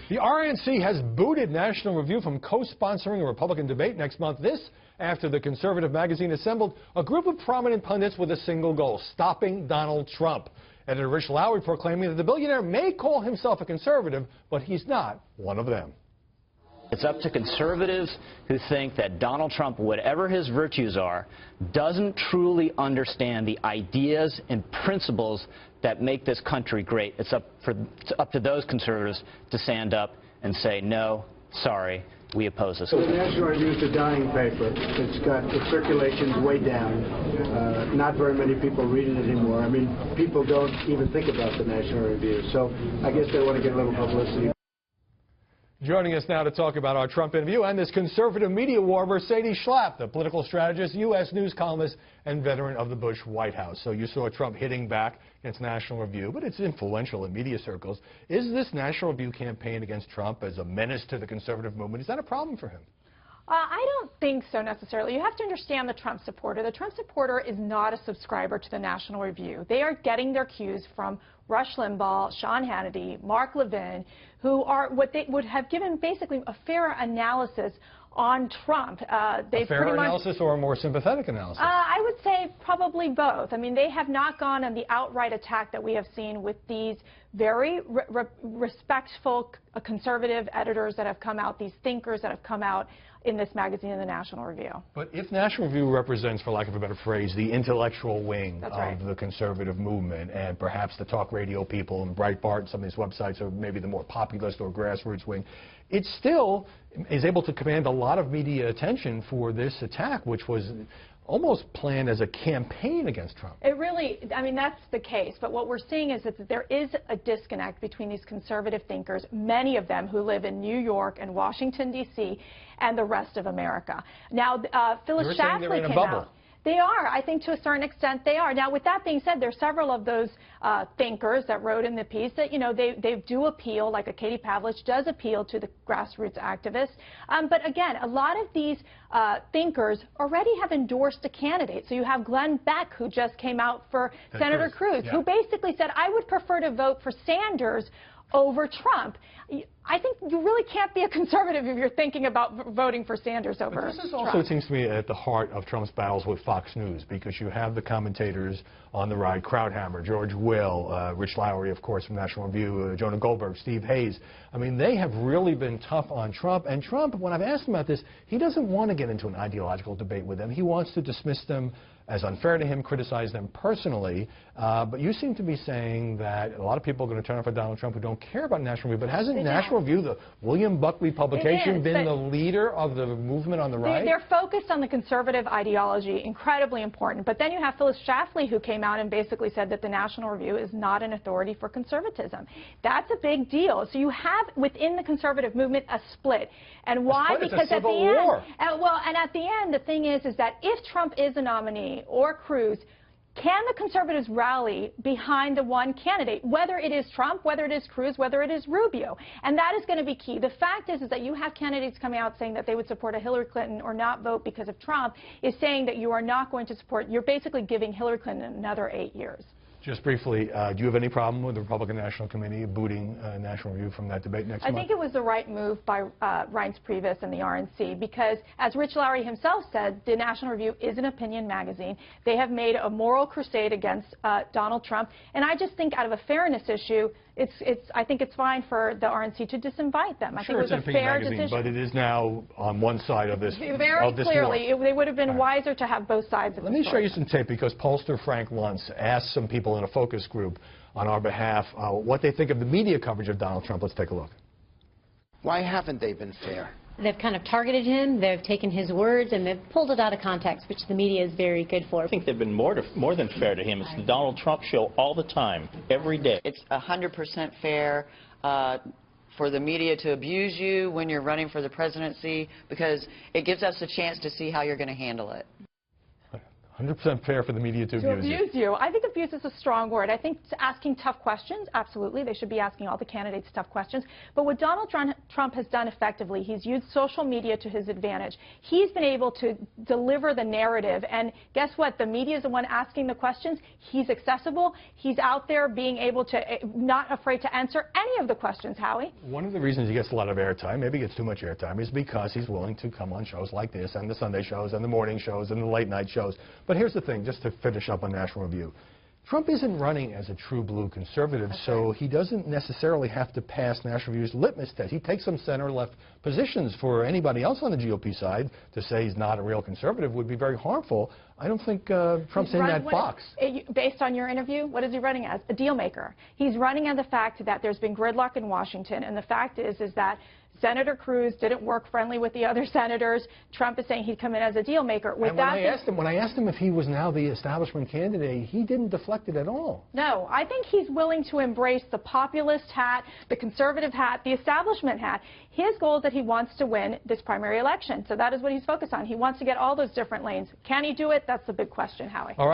The RNC has booted National Review from co-sponsoring a Republican debate next month. This after the conservative magazine assembled a group of prominent pundits with a single goal: stopping Donald Trump. Editor Rich Lowry proclaiming that the billionaire may call himself a conservative, but he's not one of them. It's up to conservatives who think that Donald Trump, whatever his virtues are, doesn't truly understand the ideas and principles that make this country great. It's up to those conservatives to stand up and say, no, sorry, we oppose this. So the National Review is a dying paper. It's got the circulation's way down. Not very many people read it anymore. I mean, people don't even think about the National Review. So I guess they want to get a little publicity. Joining us now to talk about our Trump interview and this conservative media war, Mercedes Schlapp, the political strategist, U.S. News columnist, and veteran of the Bush White House. So you saw Trump hitting back against National Review, but it's influential in media circles. Is this National Review campaign against Trump as a menace to the conservative movement? Is that a problem for him? I don't think so necessarily. You have to understand the Trump supporter. The Trump supporter is not a subscriber to the National Review. They are getting their cues from Rush Limbaugh, Sean Hannity, Mark Levin, who are what they would have given basically a fair analysis on Trump. A fair analysis or a more sympathetic analysis? I would say probably both. I mean, they have not gone on the outright attack that we have seen with these very respectful conservative editors that have come out, these thinkers that have come out in this magazine, in the National Review. But if National Review represents, for lack of a better phrase, the intellectual wing of the conservative movement, and perhaps the talk radio people and Breitbart, some of these websites are maybe the more populist or grassroots wing, it still is able to command a lot of media attention for this attack, which was almost planned as a campaign against Trump. It really, I mean, that's the case. But what we're seeing is that there is a disconnect between these conservative thinkers, many of them who live in New York and Washington, D.C., and the rest of America. Now, Phyllis Schlafly came out. They are. I think to a certain extent they are. Now, with that being said, there are several of those thinkers that wrote in the piece that, you know, they do appeal, like a Katie Pavlich does appeal to the grassroots activists. But again, a lot of these thinkers already have endorsed a candidate. So you have Glenn Beck, who just came out for Senator Cruz, who basically said, I would prefer to vote for Sanders over Trump. I think you really can't be a conservative if you're thinking about voting for Sanders over Trump. This is also, it seems to me, at the heart of Trump's battles with Fox News, because you have the commentators on the right, Krauthammer, George Will, Rich Lowry, of course, from National Review, Jonah Goldberg, Steve Hayes. I mean, they have really been tough on Trump. And Trump, when I've asked him about this, he doesn't want to get into an ideological debate with them. He wants to dismiss them as unfair to him, criticize them personally. But you seem to be saying that a lot of people are going to turn out for Donald Trump who don't care about National Review. But hasn't National Review, the William Buckley publication, been the leader of the movement on the right? They're focused on the conservative ideology, incredibly important. But then you have Phyllis Schlafly, who came out and basically said that the National Review is not an authority for conservatism. That's a big deal. So you have within the conservative movement a split. And why? Because at the end, and at the end, the thing is that if Trump is a nominee or Cruz, can the conservatives rally behind the one candidate, whether it is Trump, whether it is Cruz, whether it is Rubio? And that is going to be key. The fact is that you have candidates coming out saying that they would support a Hillary Clinton or not vote because of Trump, is saying that you are not going to support, you're basically giving Hillary Clinton another 8 years. Just briefly, do you have any problem with the Republican National Committee booting National Review from that debate next month? I think it was the right move by Reince Priebus and the RNC because, as Rich Lowry himself said, the National Review is an opinion magazine. They have made a moral crusade against Donald Trump, and I just think out of a fairness issue, I think it's fine for the RNC to disinvite them. I think it was a fair decision. But it is now on one side of this. Very clearly, they would have been wiser to have both sides of the story. Let me show you some tape because pollster Frank Luntz asked some people in a focus group on our behalf what they think of the media coverage of Donald Trump. Let's take a look. Why haven't they been fair? They've kind of targeted him, they've taken his words, and they've pulled it out of context, which the media is very good for. I think they've been more than fair to him. It's the Donald Trump show all the time, every day. It's 100% fair for the media to abuse you when you're running for the presidency because it gives us a chance to see how you're going to handle it. 100% fair for the media to abuse you. Abuse you. I think abuse is a strong word. I think asking tough questions, absolutely. They should be asking all the candidates tough questions. But what Donald Trump has done effectively, he's used social media to his advantage. He's been able to deliver the narrative. And guess what? The media is the one asking the questions. He's accessible. He's out there being able to, not afraid to answer any of the questions, Howie. One of the reasons he gets a lot of airtime, maybe he gets too much airtime, is because he's willing to come on shows like this and the Sunday shows and the morning shows and the late night shows. But here's the thing, just to finish up on National Review. Trump isn't running as a true blue conservative, so he doesn't necessarily have to pass National Review's litmus test. He takes some center-left positions. For anybody else on the GOP side to say he's not a real conservative would be very harmful. I don't think Trump's in that box. Based on your interview, what is he running as? A deal maker. He's running on the fact that there's been gridlock in Washington, and the fact is that Senator Cruz didn't work friendly with the other senators. Trump is saying he'd come in as a deal maker. When I asked him if he was now the establishment candidate, he didn't deflect it at all. No, I think he's willing to embrace the populist hat, the conservative hat, the establishment hat. His goal is that he wants to win this primary election. So that is what he's focused on. He wants to get all those different lanes. Can he do it? That's the big question, Howie. All right.